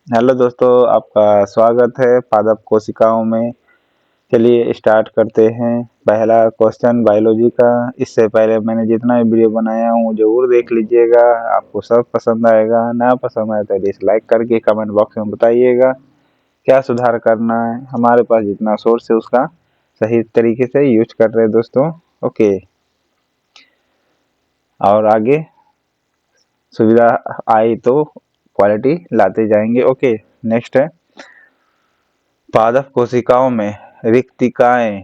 Hello दोस्तों, आपका स्वागत है पादप कोशिकाओं में। चलिए स्टार्ट करते हैं। पहला क्वेश्चन बायोलॉजी का। इससे पहले मैंने जितना भी वीडियो बनाया हूँ जरूर देख लीजिएगा, आपको सब पसंद आएगा। ना पसंद आए तो डिसलाइक करके कमेंट बॉक्स में बताइएगा क्या सुधार करना है। हमारे पास जितना सोर्स है उसका सही तरीके से यूज कर रहे हैं दोस्तों। ओके, और आगे सुविधा आई तो क्वालिटी लाते जाएंगे। ओके, नेक्स्ट है पादप कोशिकाओं में रिक्तिकाएं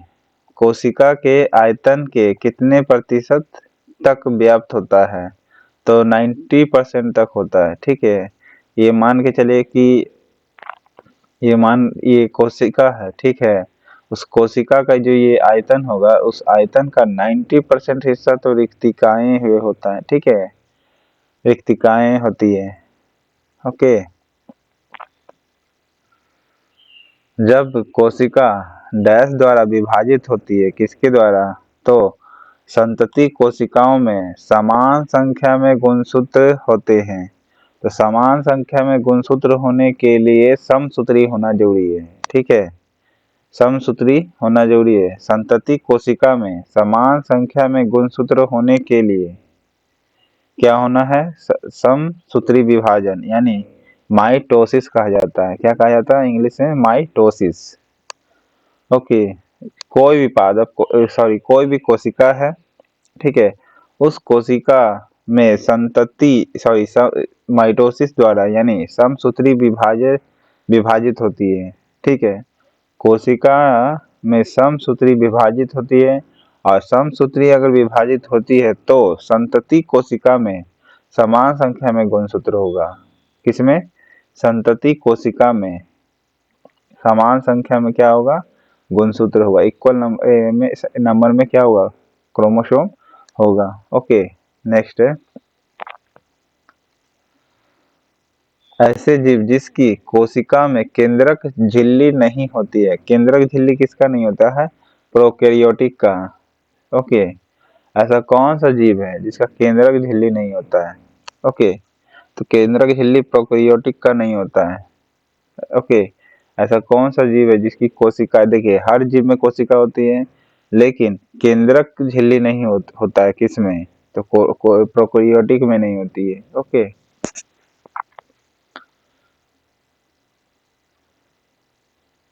कोशिका के आयतन के कितने प्रतिशत तक व्याप्त होता है? तो 90% तक होता है। ठीक है, ये मान के चलिए कि ये कोशिका है। ठीक है, उस कोशिका का जो ये आयतन होगा उस आयतन का 90% हिस्सा तो रिक्तिकाएं हुए होता है। ठीक है, रिक्तिकाएं होती है। ओके, जब कोशिका डैश द्वारा विभाजित होती है, किसके द्वारा? तो संतति कोशिकाओं में समान संख्या में गुणसूत्र होते हैं। तो समान संख्या में गुणसूत्र होने के लिए समसूत्री होना जरूरी है। ठीक है, समसूत्री होना जरूरी है। संतति कोशिका में समान संख्या में गुणसूत्र होने के लिए क्या होना है? समसूत्री विभाजन, यानी माइटोसिस कहा जाता है। क्या कहा जाता है इंग्लिश में? माइटोसिस। ओके, कोई भी कोई भी कोशिका है। ठीक है, उस कोशिका में माइटोसिस द्वारा यानी समसूत्री विभाजित होती है। ठीक है, कोशिका में समसूत्री विभाजित होती है, और समसूत्री अगर विभाजित होती है तो संतति कोशिका में समान संख्या में गुणसूत्र होगा। किसमें? संतति कोशिका में समान संख्या में क्या होगा? गुणसूत्र होगा। इक्वल नंबर में क्या होगा? क्रोमोसोम होगा। ओके, नेक्स्ट है ऐसे जीव जिसकी कोशिका में केंद्रक झिल्ली नहीं होती है। केंद्रक झिल्ली किसका नहीं होता है? प्रोकैरियोटिक का। ओके, ऐसा कौन सा जीव है जिसका केंद्रक झिल्ली नहीं होता है? ओके, तो केंद्रक झिल्ली प्रोकैरियोटिक का नहीं होता है। ओके, ऐसा कौन सा जीव है जिसकी कोशिका, देखिए हर जीव में कोशिका होती है लेकिन केंद्रक झिल्ली नहीं होता है। किसमें? तो प्रोकैरियोटिक में नहीं होती है। ओके,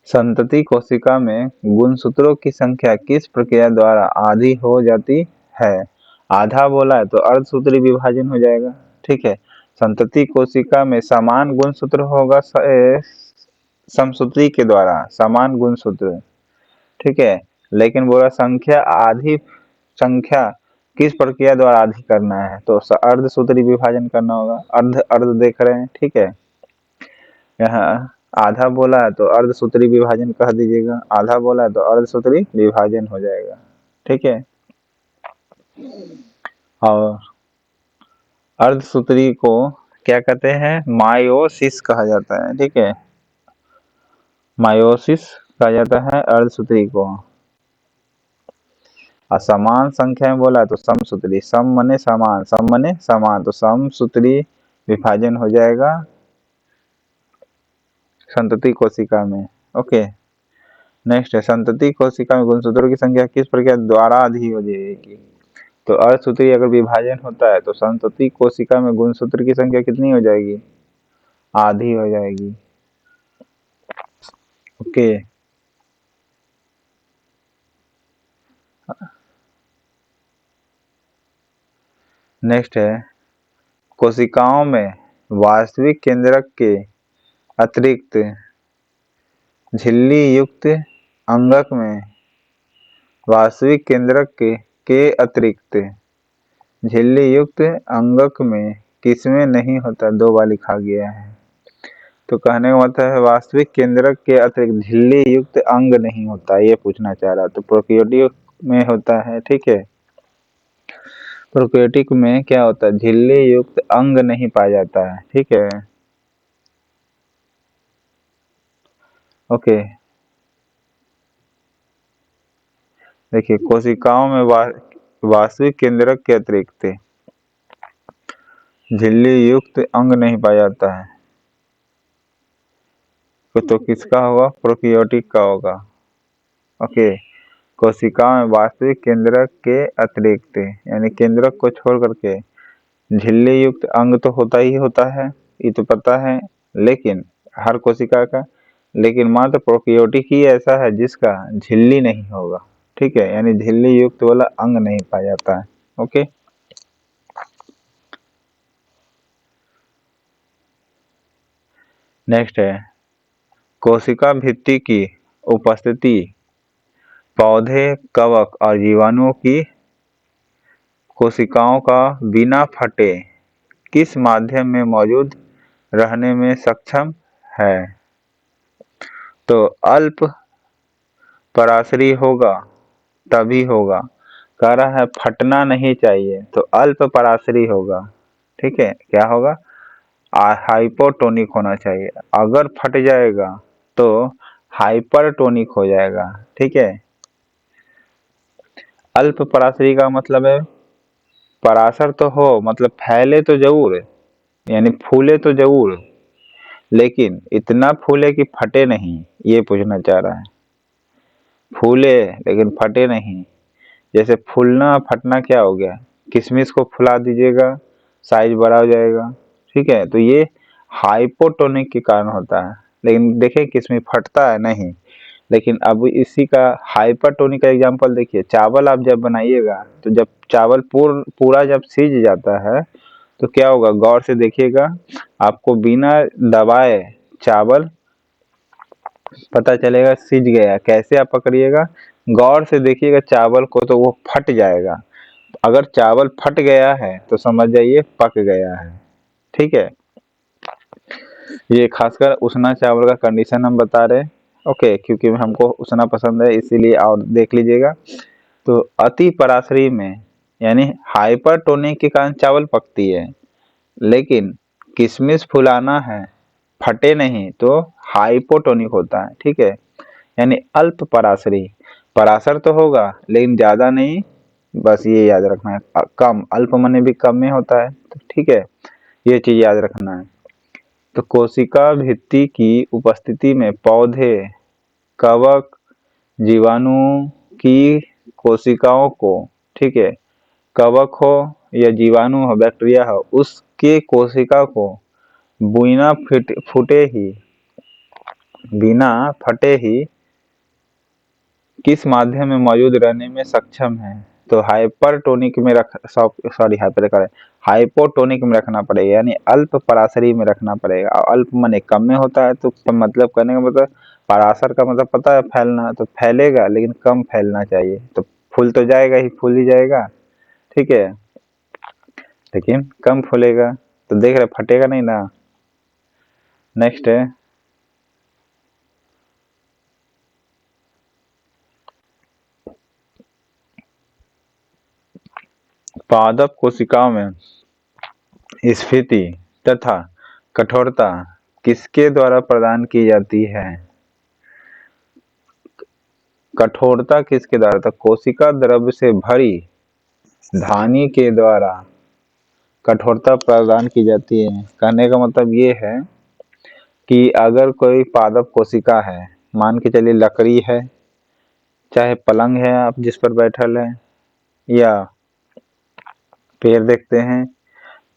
संतति कोशिका में गुणसूत्रों की संख्या किस प्रक्रिया द्वारा आधी हो जाती है? आधा बोला है तो अर्धसूत्री विभाजन हो जाएगा। ठीक है, संतति कोशिका में समान गुणसूत्र होगा समसूत्री के द्वारा समान गुणसूत्र। ठीक है, लेकिन बोला संख्या किस प्रक्रिया द्वारा आधी करना है? तो अर्धसूत्री विभाजन करना होगा। अर्ध अर्ध देख रहे हैं। ठीक है, यहाँ आधा बोला है तो अर्धसूत्री विभाजन कह दीजिएगा, आधा बोला है तो अर्धसूत्री विभाजन हो जाएगा। ठीक है, और अर्धसूत्री को क्या कहते हैं? मायोसिस कहा जाता है। ठीक है, मायोसिस कहा जाता है अर्धसूत्री को। असमान संख्या में बोला तो समसूत्री, सम मने समान, सम मने समान, तो समसूत्री विभाजन हो जाएगा संतति कोशिका में। ओके, नेक्स्ट है संतति कोशिका में गुणसूत्रों की संख्या किस प्रक्रिया द्वारा आधी हो जाएगी? तो अर्धसूत्री अगर विभाजन होता है तो संतति कोशिका में गुणसूत्र की संख्या कितनी हो जाएगी? आधी हो जाएगी। ओके, नेक्स्ट है कोशिकाओं में वास्तविक केंद्रक के अतिरिक्त झिल्ली युक्त अंगक में वास्तविक केंद्रक के अतिरिक्त झिल्ली युक्त अंगक में किसमें नहीं होता? दो बार लिखा गया है। तो कहने का मतलब है वास्तविक केंद्रक के अतिरिक्त झिल्ली युक्त अंग नहीं होता, ये पूछना चाह रहा। तो प्रोकैरियोटिक में होता है। ठीक है, प्रोकैरियोटिक में क्या होता है? झिल्ली युक्त अंग नहीं पाया जाता है। ठीक है, ओके, देखिए कोशिकाओं में वास्तविक केंद्रक के अतिरिक्त झिल्ली युक्त अंग नहीं पाया जाता है। तो किसका होगा? प्रोकैरियोटिक का होगा। ओके, कोशिका में वास्तविक केंद्रक के अतिरिक्त यानी केंद्रक को छोड़ करके झिल्ली युक्त अंग तो होता ही होता है, ये तो पता है, लेकिन हर कोशिका का, लेकिन मात्र प्रोकैरियोटिक ही ऐसा है जिसका झिल्ली नहीं होगा। ठीक है, यानी झिल्ली युक्त वाला अंग नहीं पाया जाता है। ओके, नेक्स्ट है कोशिका भित्ति की उपस्थिति पौधे, कवक और जीवाणुओं की कोशिकाओं का बिना फटे किस माध्यम में मौजूद रहने में सक्षम है? तो अल्प पराशरी होगा तभी होगा, कह रहा है फटना नहीं चाहिए, तो अल्प पराशरी होगा। ठीक है, क्या होगा? हाइपोटोनिक होना चाहिए। अगर फट जाएगा तो हाइपरटोनिक हो जाएगा। ठीक है, अल्प पराशरी का मतलब है पराशर तो हो, मतलब फैले तो जरूर, यानी फूले तो जरूर, लेकिन इतना फूले कि फटे नहीं, ये पूछना चाह रहा है। फूले लेकिन फटे नहीं, जैसे फूलना फटना क्या हो गया? किशमिश को फुला दीजिएगा, साइज बड़ा हो जाएगा। ठीक है, तो ये हाइपोटोनिक के कारण होता है, लेकिन देखिए किशमिश फटता है नहीं। लेकिन अब इसी का हाइपरटोनिक का एग्जांपल देखिए, चावल आप जब बनाइएगा तो जब चावल पूरा जब सीज जाता है तो क्या होगा? गौर से देखिएगा, आपको बिना दबाए चावल पता चलेगा सिज गया। कैसे आप पकड़िएगा? गौर से देखिएगा चावल को, तो वो फट जाएगा। अगर चावल फट गया है तो समझ जाइए पक गया है। ठीक है, ये खासकर उसना चावल का कंडीशन हम बता रहे हैं। ओके, क्योंकि हमको उसना पसंद है इसीलिए, और देख लीजिएगा। तो अति पराशरी में यानी हाइपरटोनिक के कारण चावल पकती है, लेकिन किशमिश फुलाना है, फटे नहीं, तो हाइपोटोनिक होता है। ठीक है, यानी अल्प पराशरी, पराशर तो होगा लेकिन ज्यादा नहीं, बस ये याद रखना है। कम, अल्प मने भी कम में होता है, तो ठीक है, ये चीज याद रखना है। तो कोशिका भित्ति की उपस्थिति में पौधे, कवक, जीवाणु की कोशिकाओं को, ठीक है, कवक हो या जीवाणु हो, बैक्टीरिया हो, उसके कोशिका को बिना फटे ही किस माध्यम में मौजूद रहने में सक्षम है? तो हाइपरटोनिक में हाइपोटोनिक में रखना पड़ेगा, यानी अल्प पराशरी में रखना पड़ेगा। और अल्प माने कम में होता है, तो मतलब करने का मतलब पराशर का मतलब पता है फैलना, तो फैलेगा लेकिन कम फैलना चाहिए, तो फूल तो जाएगा ही, फूल ही जाएगा। ठीक है, लेकिन कम फूलेगा, तो देख रहे फटेगा नहीं ना। नेक्स्ट है पादप कोशिकाओं में स्फीति तथा कठोरता किसके द्वारा प्रदान की जाती है? कठोरता किसके द्वारा? तो कोशिका द्रव्य से भरी धानी के द्वारा कठोरता प्रदान की जाती है। कहने का मतलब ये है कि अगर कोई पादप कोशिका है, मान के चलिए लकड़ी है, चाहे पलंग है आप जिस पर बैठल है, या पेड़ देखते हैं,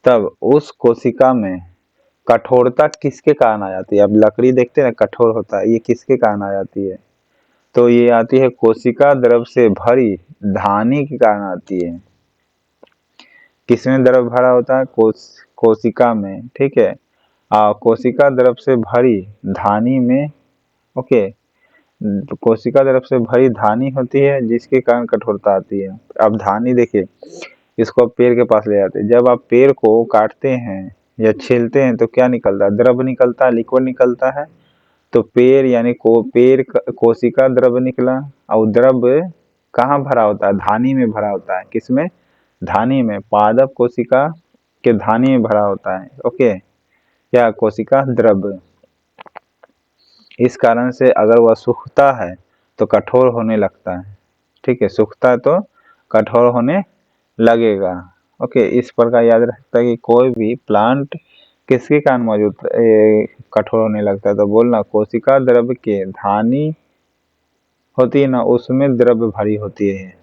तब उस कोशिका में कठोरता किसके कारण आ जाती है? अब लकड़ी देखते हैं ना, कठोर होता है, ये किसके कारण आ जाती है? तो ये आती है कोशिका द्रव से भरी धानी के कारण आती है। किसमें द्रव भरा होता है? कोशिका में। ठीक है, कोशिका द्रव से भरी धानी में। ओके, तो कोशिका द्रव से भरी धानी होती है जिसके कारण कठोरता आती है। अब धानी देखिए, इसको आप पेड़ के पास ले जाते हैं, जब आप पेड़ को काटते हैं या छीलते हैं तो क्या निकलता है? द्रव निकलता है, लिक्विड निकलता है। तो पेड़ यानी कोशिका द्रव निकला, और द्रव कहाँ भरा होता है? धानी में भरा होता है। किसमें? धानी में। पादप कोशिका के धानी में भरा होता है। ओके, क्या? कोशिका द्रव। इस कारण से अगर वह सूखता है तो कठोर होने लगता है। ठीक है, सूखता है तो कठोर होने लगेगा। ओके, इस प्रकार याद रखता है कि कोई भी प्लांट किसके कारण मौजूद कठोर होने लगता है? तो बोलना कोशिका द्रव्य के धानी होती है ना, उसमें द्रव्य भरी होती है।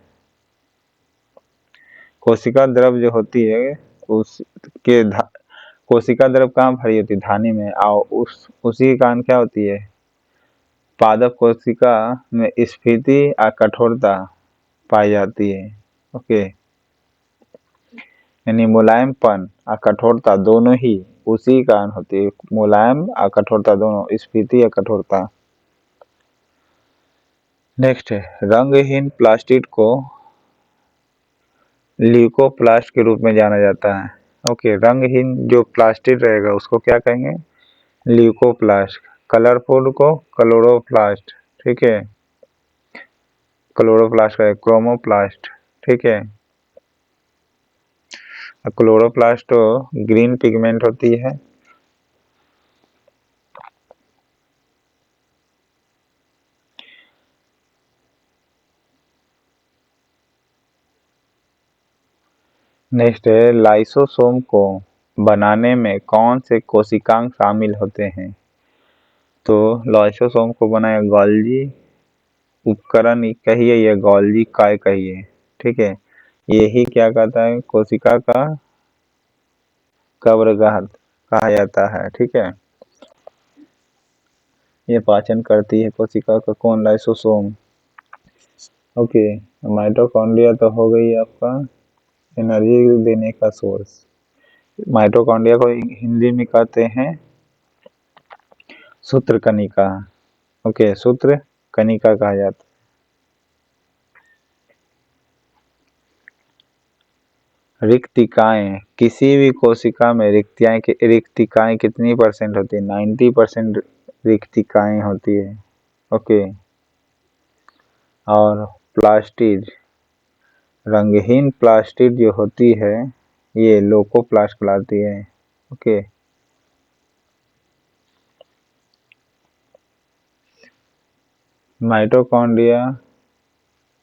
कोशिका द्रव्य जो होती है उसके कोशिका द्रव्य कहाँ भरी होती है? धानी में। और उसी के कारण क्या होती है? पादप कोशिका में स्फीति और कठोरता पाई जाती है। ओके, यानी मुलायमपन और कठोरता दोनों ही उसी कारण होती है। मुलायम और कठोरता दोनों, स्फीति और कठोरता। नेक्स्ट है, रंगहीन प्लास्टिड को ल्यूकोप्लास्ट के रूप में जाना जाता है। ओके, रंगहीन जो प्लास्टिड रहेगा उसको क्या कहेंगे? ल्यूकोप्लास्ट। कलरफुल को क्लोरोप्लास्ट। ठीक है, क्लोरोप्लास्ट का क्रोमोप्लास्ट। ठीक है, क्लोरोप्लास्ट तो ग्रीन पिगमेंट होती है। नेक्स्ट है, लाइसोसोम को बनाने में कौन से कोशिकांग शामिल होते हैं? तो लाइसोसोम को बनाया गोल्जी उपकरण कहिए या गोल्जी काय कहिए। ठीक है, यही क्या कहता है? कोशिका का कब्रगाह कहा जाता है। ठीक है, ये पाचन करती है कोशिका का कौन? लाइसोसोम। ओके, माइटोकॉन्ड्रिया तो हो गई आपका एनर्जी देने का सोर्स। माइटोकॉन्ड्रिया को हिंदी में कहते हैं सूत्र कनिका। ओके, सूत्र कनिका कहा जाता है। रिक्तिकाएं, किसी भी कोशिका में रिक्तिकाएं कितनी परसेंट होती है? 90% रिक्तिकाएं होती है। ओके, और प्लास्टिड, रंगहीन प्लास्टिड जो होती है ये लोकोप्लास्ट कहलाती है। ओके, माइटोकॉन्ड्रिया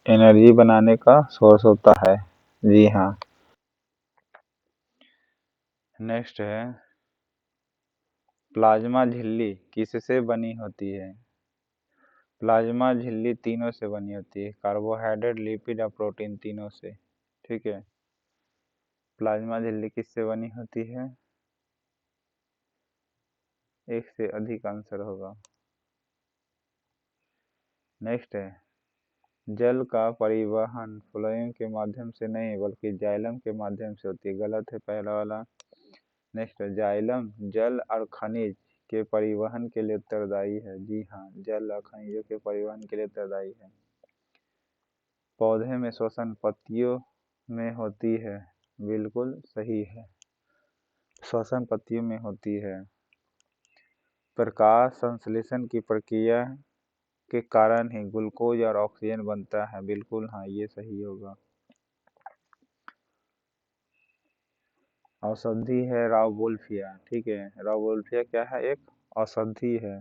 एनर्जी बनाने का सोर्स होता है। जी हाँ। नेक्स्ट है, प्लाज्मा झिल्ली किससे बनी होती है? प्लाज्मा झिल्ली तीनों से बनी होती है, कार्बोहाइड्रेट, लिपिड और प्रोटीन, तीनों से। ठीक है, प्लाज्मा झिल्ली किससे बनी होती है? एक से अधिक आंसर होगा। नेक्स्ट है, जल का परिवहन फ्लोएम के माध्यम से नहीं बल्कि जाइलम के माध्यम से होती है। गलत है पहला वाला। नेक्स्ट है, जाइलम जल और खनिज के परिवहन के लिए उत्तरदायी है। जी हाँ, जल और खनिजों के परिवहन के लिए उत्तरदायी है। पौधे में श्वसन पत्तियों में होती है। बिल्कुल सही है, श्वसन पत्तियों में होती है। प्रकाश संश्लेषण की प्रक्रिया के कारण ही ग्लूकोज और ऑक्सीजन बनता है। बिल्कुल हाँ, ये सही होगा। औषधि है राउवोल्फिया। ठीक है, राउवोल्फिया क्या है? एक औषधि है।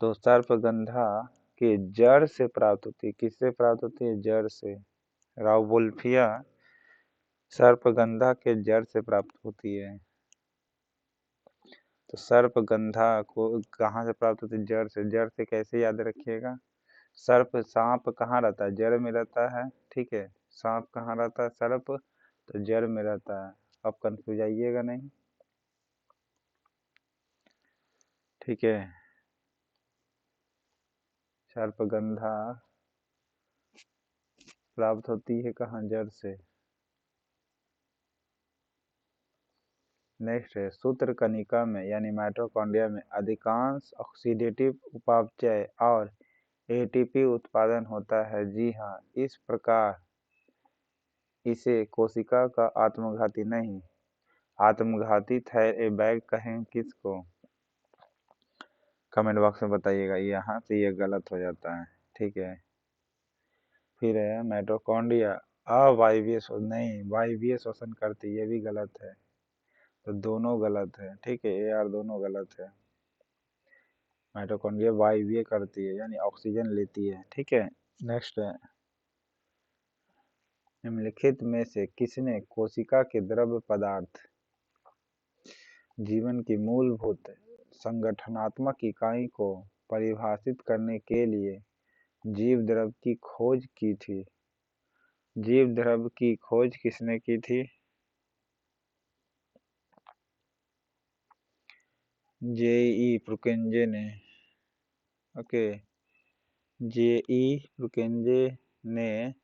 तो सर्पगंधा के जड़ से प्राप्त होती है। किससे प्राप्त होती है? जड़ से। राउवोल्फिया सर्पगंधा के जड़ से प्राप्त होती है। तो सर्पगंधा को कहाँ से प्राप्त होती है? जड़ से। जड़ से कैसे याद रखिएगा? सांप कहाँ रहता है? जड़ में रहता है। ठीक है, सांप कहाँ रहता है? सर्प तो जड़ में रहता है। अब कंफ्यूज आइएगा नहीं। ठीक है, सर्पगंधा प्राप्त होती है कहाँ? जड़ से। नेक्स्ट है, सूत्र कनिका में यानी माइटोकॉन्ड्रिया में अधिकांश ऑक्सीडेटिव उपापचय और एटीपी उत्पादन होता है। जी हाँ, इस प्रकार इसे कोशिका का आत्मघाती नहीं, आत्मघाती बैग कहें किसको? कमेंट बॉक्स में बताइएगा। यहाँ से ये गलत हो जाता है। ठीक है, फिर है माइटोकॉन्ड्रिया अवायवीय नहीं, वायवीय श्वसन करती, ये भी गलत है। तो दोनों गलत है। ठीक है, ये यार दोनों गलत है। माइटोकॉन्ड्रिया वायवीय करती है यानी ऑक्सीजन लेती है। ठीक है, नेक्स्ट है, निम्नलिखित में से किसने कोशिका के द्रव्य पदार्थ जीवन की मूलभूत संगठनात्मक इकाई को परिभाषित करने के लिए जीव द्रव्य की खोज की थी। जीव द्रव्य की खोज किसने की थी? जे.ई. प्रुकेंजे ने। Okay, JE. प्रुकेंजे ने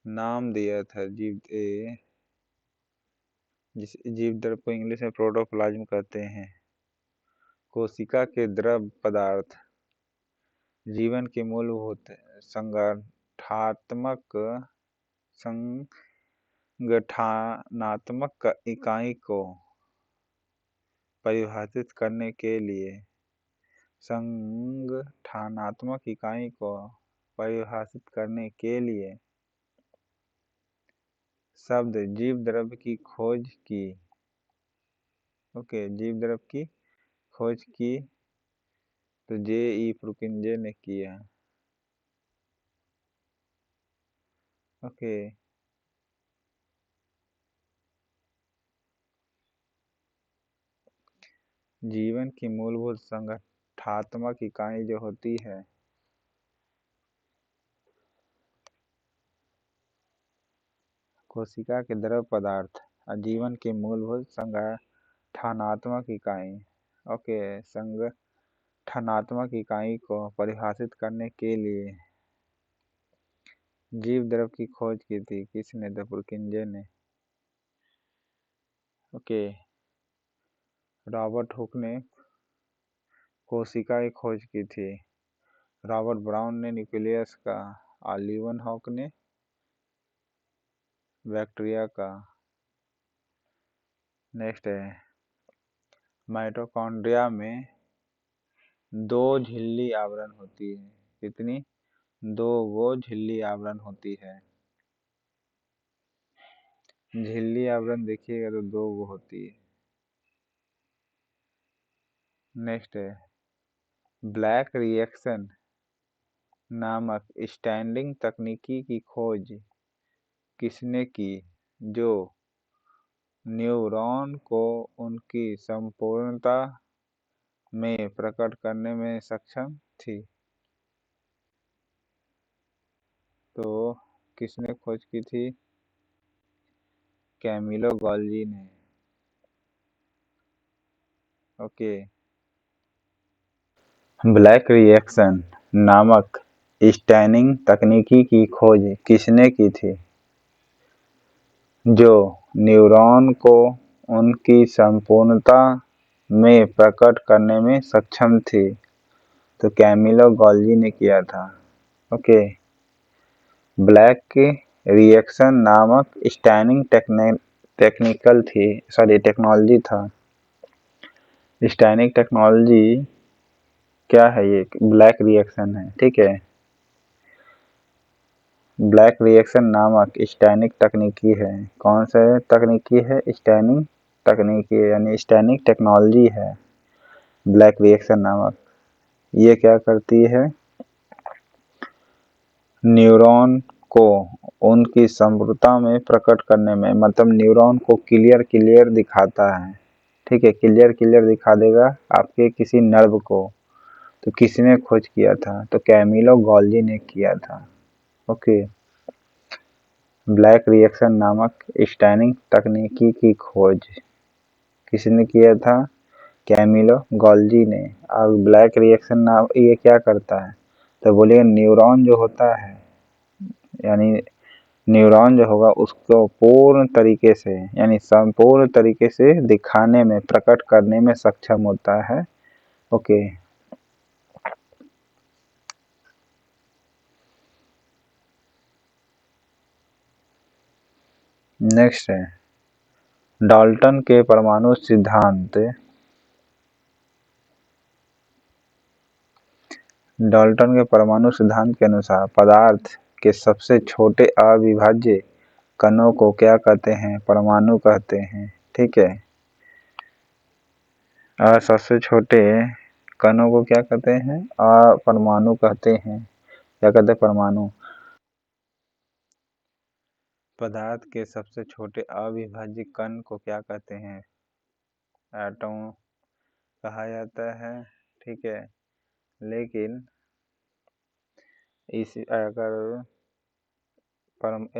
नाम दिया था जिस जीव द्रव्य को इंग्लिश में प्रोटोप्लाज्म कहते हैं। कोशिका के द्रव पदार्थ जीवन की मूलभूत संगठनात्मक इकाई को परिभाषित करने के लिए शब्द जीव द्रव्य की खोज की। ओके, जीव द्रव्य की खोज की तो जे.ई. प्रुकेंजे ने किया। ओके, जीवन की मूलभूत संगठनात्मक इकाई जो होती है कोशिका के द्रव पदार्थ और जीवन की मूलभूत संगठनात्मक इकाई। ओके, संगठनात्मक इकाई को परिभाषित करने के लिए जीव द्रव्य की खोज की थी। किसने? द प्रुकेंजे ने। ओके, रॉबर्ट हुक ने कोशिका की खोज की थी। रॉबर्ट ब्राउन ने न्यूक्लियस का और लीवन-हॉक ने बैक्टीरिया का। नेक्स्ट है, माइटोकॉन्ड्रिया में 2 झिल्ली आवरण होती है। कितनी? 2 गो झिल्ली आवरण होती है। झिल्ली आवरण देखिएगा तो 2 गो होती है। नेक्स्ट है, ब्लैक रिएक्शन नामक स्टैंडिंग तकनीकी की खोज किसने की जो न्यूरॉन को उनकी संपूर्णता में प्रकट करने में सक्षम थी? तो किसने खोज की थी? कैमिलो गोल्जी ने। ओके, ब्लैक रिएक्शन नामक स्टैनिंग तकनीकी की खोज किसने की थी जो न्यूरॉन को उनकी संपूर्णता में प्रकट करने में सक्षम थी? तो कैमिलो गोल्जी ने किया था। ओके, ब्लैक रिएक्शन नामक स्टैनिंग टेक्नोलॉजी था। स्टैनिंग टेक्नोलॉजी क्या है? ये ब्लैक रिएक्शन है। ठीक है, ब्लैक रिएक्शन नामक स्टैनिक तकनीकी है। कौन सा तकनीकी है? स्टैनिंग तकनीकी यानी स्टैनिक टेक्नोलॉजी है ब्लैक रिएक्शन नामक। ये क्या करती है? न्यूरॉन को उनकी संपूर्णता में प्रकट करने में, मतलब न्यूरॉन को क्लियर दिखाता है। ठीक है, क्लियर दिखा देगा आपके किसी नर्व को। तो किसने खोज किया था? तो कैमिलो गोल्जी ने किया था। ओके, ब्लैक रिएक्शन नामक स्टैनिंग तकनीकी की खोज किसने किया था? कैमिलो गोल्जी ने। और ब्लैक रिएक्शन नाम ये क्या करता है? तो बोलिए न्यूरॉन जो होता है, यानी न्यूरॉन जो होगा उसको पूर्ण तरीके से यानी संपूर्ण तरीके से दिखाने में, प्रकट करने में सक्षम होता है। ओके, नेक्स्ट है, डाल्टन के परमाणु सिद्धांत। डाल्टन के परमाणु सिद्धांत के अनुसार पदार्थ के सबसे छोटे अविभाज्य कणों को क्या कहते हैं? परमाणु कहते हैं। ठीक है, और सबसे छोटे कणों को क्या कहते हैं? परमाणु कहते हैं। क्या कहते हैं? परमाणु। पदार्थ के सबसे छोटे अविभाज्य कण को क्या कहते हैं? एटम कहा जाता है, ठीक है। लेकिन इस अगर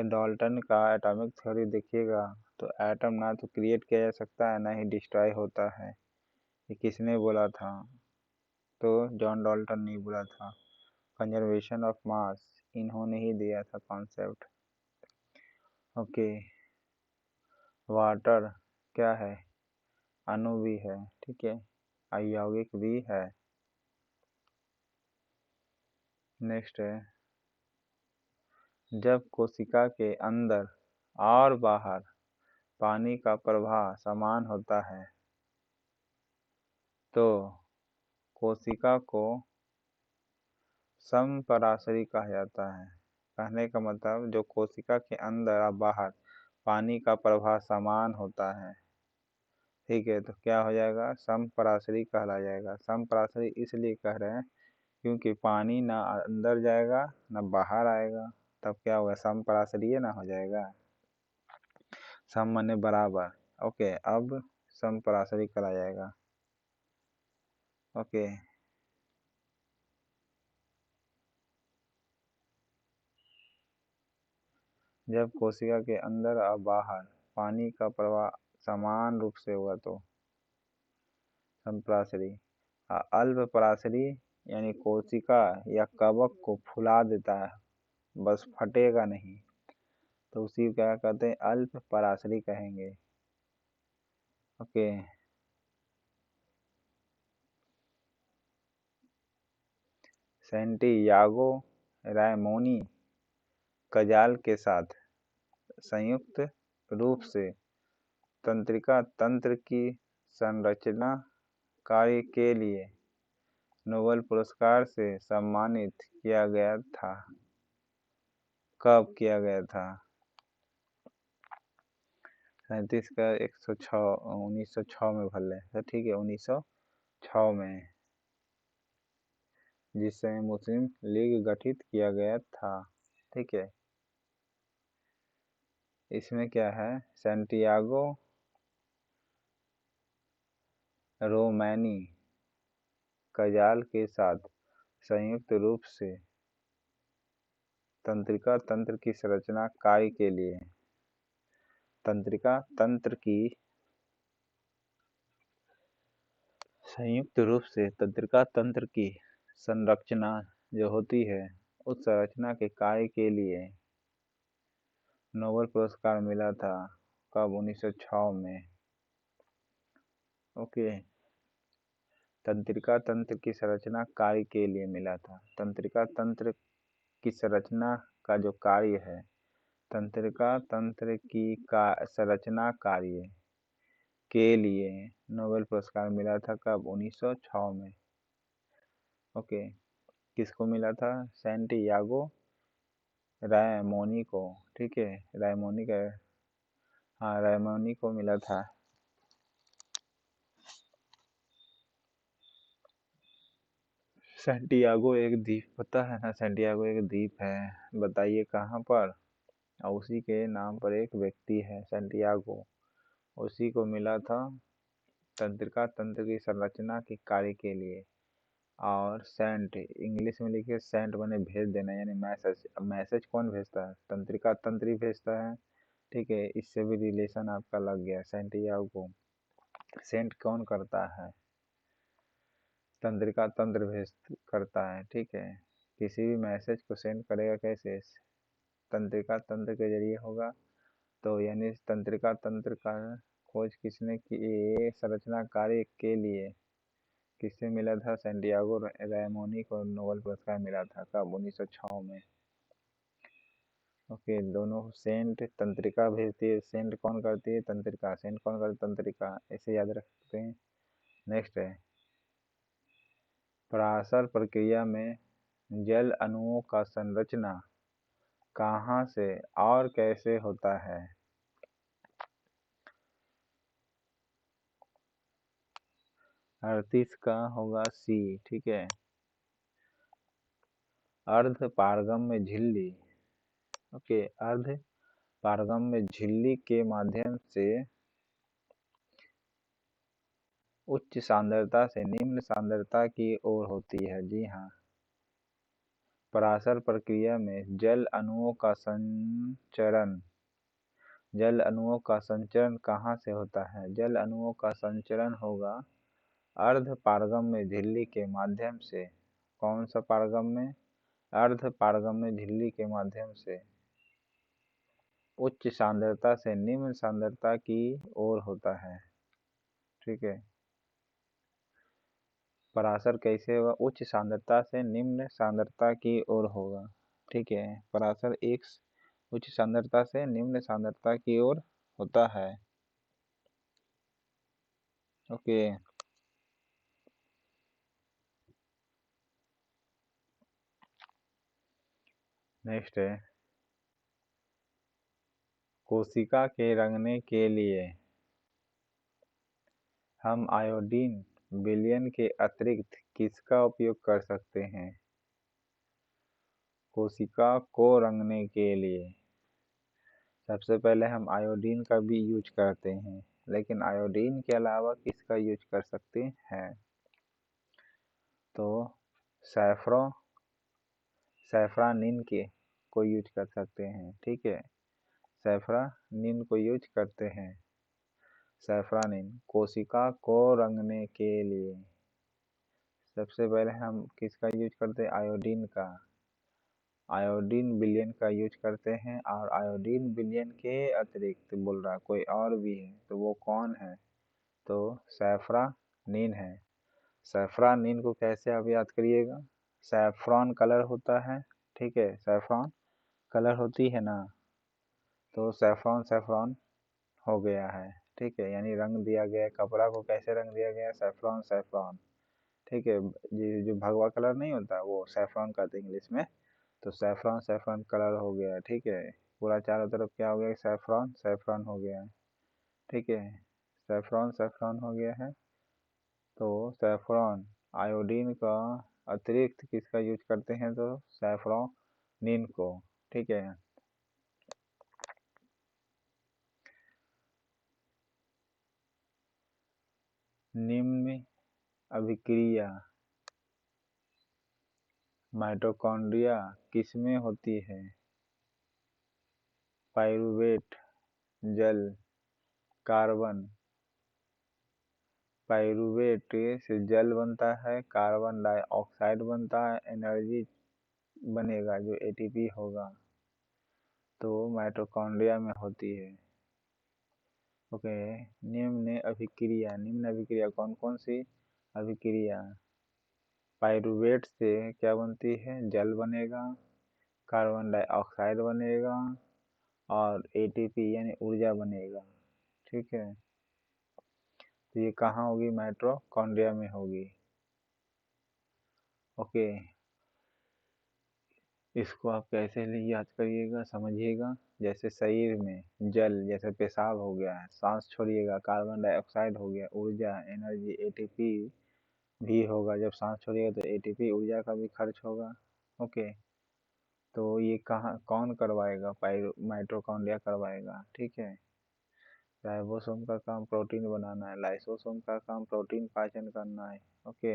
डाल्टन का एटॉमिक थ्योरी देखिएगा तो एटम ना तो क्रिएट किया जा सकता है ना ही डिस्ट्रॉय होता है। ये किसने बोला था? तो जॉन डाल्टन ने बोला था। कंजर्वेशन ऑफ मास इन्होंने ही दिया था कॉन्सेप्ट। ओके, वाटर क्या है? अणु भी है, ठीक है, अयौगिक भी है। नेक्स्ट है, जब कोशिका के अंदर और बाहर पानी का प्रवाह समान होता है तो कोशिका को समपराशरी कहा जाता है। कहने का मतलब जो कोशिका के अंदर और बाहर पानी का प्रवाह समान होता है, ठीक है, तो क्या हो जाएगा? समपराशरी कहला जाएगा। समपराशरी इसलिए कह रहे हैं क्योंकि पानी ना अंदर जाएगा ना बाहर आएगा, तब क्या होगा? समपराशरीय ना हो जाएगा। सम माने बराबर। ओके, अब समपराशरी कहा जाएगा। ओके, जब कोशिका के अंदर और बाहर पानी का प्रवाह समान रूप से हुआ तो समपराशरी। अल्पपराशरी यानी कोशिका या कवक को फुला देता है, बस फटेगा नहीं, तो उसी को क्या कहते हैं? अल्पपराशरी कहेंगे। ओके, सैंटियागो रायमोनी कजाल के साथ संयुक्त रूप से तंत्रिका तंत्र की संरचना कार्य के लिए नोबेल पुरस्कार से सम्मानित किया गया था। कब किया गया था? 37 का 106 1906 में भर लें तो ठीक है, 1906 में, जिससे मुस्लिम लीग गठित किया गया था, ठीक है। इसमें क्या है? सैंटियागो रोमैनी कजाल के साथ संयुक्त रूप से तंत्रिका तंत्र की संरचना कार्य के लिए तंत्रिका तंत्र की संयुक्त रूप से तंत्रिका तंत्र की संरचना जो होती है उस संरचना के कार्य के लिए नोबेल पुरस्कार मिला था। कब? 1906 में। ओके, तंत्रिका तंत्र की संरचना कार्य के लिए मिला था। तंत्रिका तंत्र की संरचना का जो कार्य है, तंत्रिका तंत्र की का संरचना कार्य के लिए नोबेल पुरस्कार मिला था। कब? 1906 में। ओके, किसको मिला था? सैंटियागो रायमोनी को, ठीक है, रायमोनी का, हाँ, रायमोनी को मिला था। सैंटियागो एक द्वीप, पता है ना? सैंटियागो एक द्वीप है, बताइए कहाँ पर? और उसी के नाम पर एक व्यक्ति है सैंटियागो, उसी को मिला था तंत्रिका तंत्र की संरचना के कार्य के लिए। और सेंट इंग्लिश में लिखिए, सेंट बने भेज देना यानी मैसेज। अब मैसेज कौन भेजता है? तंत्रिका तंत्र ही भेजता है, ठीक है। इससे भी रिलेशन आपका लग गया। सैंटियागो सेंट कौन करता है? तंत्रिका तंत्र भेज करता है, ठीक है। किसी भी मैसेज को सेंड करेगा कैसे? तंत्रिका तंत्र के जरिए होगा। तो यानी तंत्रिका तंत्र का खोज किसने की? संरचना कार्य के लिए किससे मिला था? सैंटियागो रायमोनी को नोबेल पुरस्कार मिला था। कब? 1906 में। ओके, दोनों सेंट तंत्रिका भेजती है। सेंट कौन करती है? तंत्रिका। सेंट कौन करती? तंत्रिका। ऐसे याद रख सकते हैं। नेक्स्ट है, पराशर प्रक्रिया में जल अणुओं का संरचना कहाँ से और कैसे होता है? 38 का होगा सी, ठीक है। अर्ध पारगम्य झिल्ली। ओके, अर्ध पारगम्य झिल्ली के माध्यम से उच्च सांद्रता से निम्न सांद्रता की ओर होती है। जी हाँ। पराशर प्रक्रिया में जल अणुओं का संचरण कहाँ से होता है? जल अणुओं का संचरण होगा अर्ध पारगम्य झिल्ली के माध्यम से। कौन सा पारगम्य? अर्ध पारगम्य झिल्ली के माध्यम से। उच्च सांद्रता से निम्न सांद्रता की ओर होता है। ठीक है। पराशर कैसे होगा? उच्च सांद्रता से निम्न सांद्रता की ओर होगा। ठीक है। पराशर एक उच्च सांद्रता से निम्न सांद्रता की ओर होता है। ओके। नेक्स्ट है, कोशिका के रंगने के लिए हम आयोडीन विलयन के अतिरिक्त किसका उपयोग कर सकते हैं? कोशिका को रंगने के लिए सबसे पहले हम आयोडीन का भी यूज करते हैं, लेकिन आयोडीन के अलावा किसका यूज कर सकते हैं? तो सैफरानिन के को यूज कर सकते हैं। ठीक है। सैफरानिन को यूज करते हैं। सैफरानिन कोशिका को रंगने के लिए सबसे पहले हम किसका यूज करते हैं? आयोडीन का। आयोडीन विलयन का यूज करते हैं, और आयोडीन विलयन के अतिरिक्त बोल रहा कोई और भी है, तो वो कौन है? तो सैफरानिन है। सैफरानिन को कैसे आप याद करिएगा? सैफरॉन कलर होता है। ठीक है। सैफरॉन कलर होती है ना, तो सैफरॉन हो गया है। ठीक है। यानी रंग दिया गया कपड़ा को, कैसे रंग दिया गया? सैफरॉन। ठीक है। ये जो भगवा कलर नहीं होता वो सैफरॉन कहते हैं इंग्लिश में। तो सैफरॉन कलर हो गया। ठीक है। पूरा चारों तरफ क्या हो गया? सैफरॉन हो गया। ठीक है। सैफरॉन हो गया है। तो सैफरॉन आयोडीन का अतिरिक्त किसका यूज करते हैं? तो सैफरॉनिन को। ठीक है। निम्न अभिक्रिया माइटोकॉन्ड्रिया किसमें होती है? पाइरूवेट, जल, कार्बन। पाइरूवेट से जल बनता है, कार्बन डाइऑक्साइड बनता है, एनर्जी बनेगा जो एटीपी होगा, तो माइटोकॉन्ड्रिया में होती है। ओके। निम्न अभिक्रिया कौन कौन सी अभिक्रिया? पाइरूवेट से क्या बनती है? जल बनेगा, कार्बन डाइऑक्साइड बनेगा, और एटीपी यानी ऊर्जा बनेगा। ठीक है। तो ये कहाँ होगी? माइटोकॉन्ड्रिया में होगी। ओके। इसको आप कैसे याद करिएगा, समझिएगा। जैसे शरीर में जल, जैसे पेशाब हो गया है, सांस छोड़िएगा, कार्बन डाइऑक्साइड हो गया, ऊर्जा एनर्जी एटीपी भी होगा। जब सांस छोड़िएगा तो एटीपी ऊर्जा का भी खर्च होगा। ओके। तो ये कहाँ कौन करवाएगा? माइटोकॉन्ड्रिया करवाएगा। ठीक है। राइबोसोम का काम प्रोटीन बनाना है, लाइसोसोम का काम प्रोटीन पाचन करना है। ओके।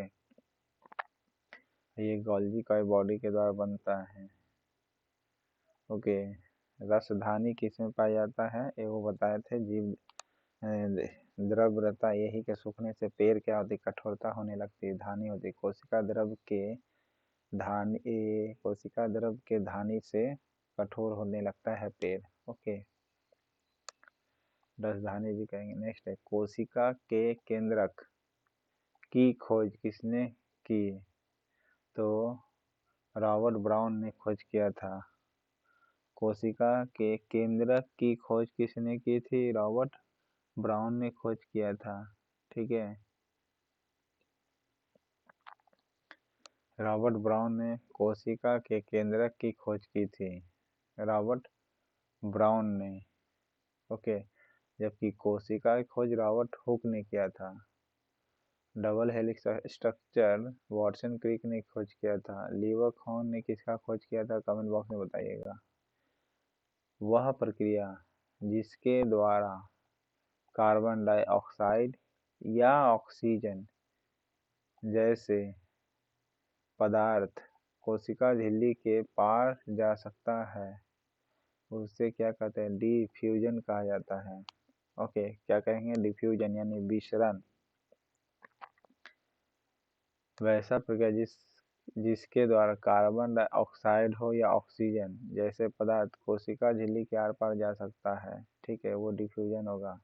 ये गोल्गी का बॉडी के द्वारा बनता है। ओके। रसधानी किसमें पाया जाता है? ये वो बताए थे, जीव द्रव्यता यही के सूखने से पेड़ क्या होती? कठोरता होने लगती है, धानी होती। कोशिका द्रव के धानी से कठोर होने लगता है पेड़। ओके। रसधानी भी कहेंगे। नेक्स्ट है, कोशिका के केंद्रक की खोज किसने की? तो रॉबर्ट ब्राउन ने खोज किया था। कोशिका के केंद्रक की खोज किसने की थी? रॉबर्ट ब्राउन ने खोज किया था। ठीक है। रॉबर्ट ब्राउन ने कोशिका के केंद्रक की खोज की थी। रॉबर्ट ब्राउन ने। ओके। जबकि कोशिका की खोज रॉबर्ट हुक ने किया था। डबल हेलिक्स स्ट्रक्चर वॉटसन क्रिक ने खोज किया था। लीवर हॉर्न ने किसका खोज किया था? कमेंट बॉक्स में बताइएगा। वह प्रक्रिया जिसके द्वारा कार्बन डाइऑक्साइड या ऑक्सीजन जैसे पदार्थ कोशिका झिल्ली के पार जा सकता है, उसे क्या कहते हैं? डिफ्यूजन कहा जाता है। ओके, क्या कहेंगे? डिफ्यूजन यानी विसरण। वैसा प्रक्रिया जिसके द्वारा कार्बन डाइऑक्साइड हो या ऑक्सीजन जैसे पदार्थ कोशिका झिल्ली के आर पार जा सकता है, ठीक है, वो डिफ्यूजन होगा।